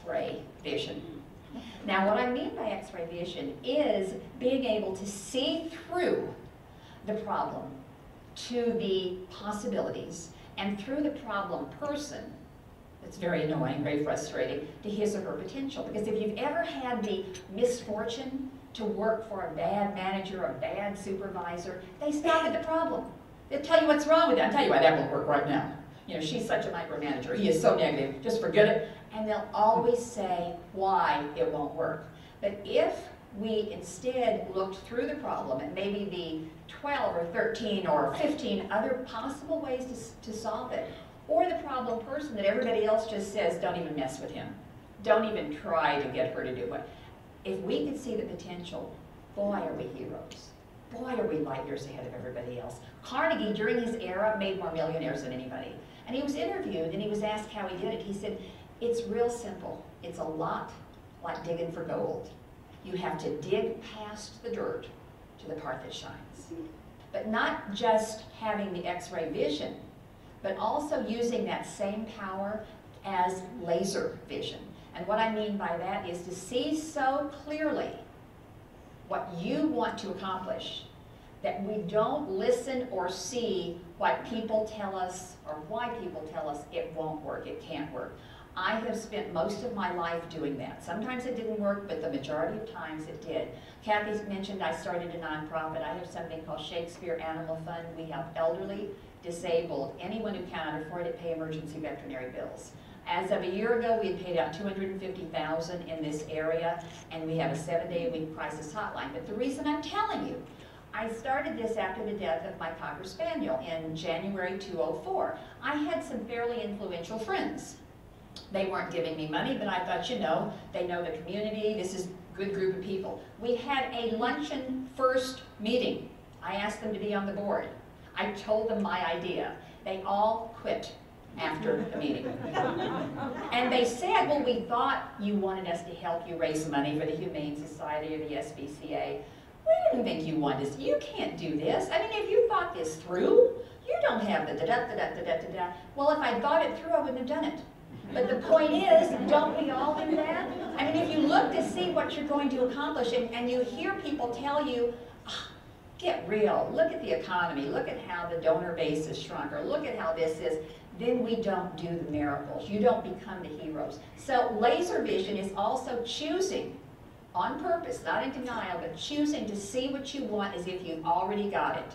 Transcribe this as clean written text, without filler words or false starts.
X-ray vision. Now, what I mean by X-ray vision is being able to see through the problem to the possibilities, and through the problem person, it's very annoying, very frustrating, to his or her potential. Because if you've ever had the misfortune to work for a bad manager, a bad supervisor, they stop at the problem. They'll tell you what's wrong with it. I'll tell you why that won't work right now. You know, she's such a micromanager. He is so negative. Just forget it. And they'll always say why it won't work. But if we instead looked through the problem and maybe the 12 or 13 or 15 other possible ways to solve it, or the problem person that everybody else just says, don't even mess with him. Don't even try to get her to do it. If we could see the potential, boy, are we heroes. Boy, are we light years ahead of everybody else. Carnegie, during his era, made more millionaires than anybody. And he was interviewed and he was asked how he did it. He said, it's real simple. It's a lot like digging for gold. You have to dig past the dirt to the part that shines. But not just having the X-ray vision, but also using that same power as laser vision. And what I mean by that is to see so clearly what you want to accomplish that we don't listen or see what people tell us or why people tell us it won't work, it can't work. I have spent most of my life doing that. Sometimes it didn't work, but the majority of times it did. Kathy mentioned I started a nonprofit. I have something called Shakespeare Animal Fund. We help elderly, disabled, anyone who cannot afford it pay emergency veterinary bills. As of a year ago, we had paid out $250,000 in this area, and we have a 7-day-a-week crisis hotline. But the reason I'm telling you, I started this after the death of my Cocker Spaniel in January 2004. I had some fairly influential friends. They weren't giving me money, but I thought, you know, they know the community, this is a good group of people. We had a luncheon first meeting. I asked them to be on the board. I told them my idea. They all quit after the meeting. And they said, well, we thought you wanted us to help you raise money for the Humane Society or the SPCA. We didn't think you wanted this. You can't do this. I mean, if you thought this through, you don't have the da-da-da-da-da-da-da. Well, if I thought it through, I wouldn't have done it. But the point is, don't we all do that? I mean, if you look to see what you're going to accomplish and you hear people tell you, oh, get real, look at the economy, look at how the donor base has shrunk, or look at how this is, then we don't do the miracles. You don't become the heroes. So laser vision is also choosing, on purpose, not in denial, but choosing to see what you want as if you've already got it.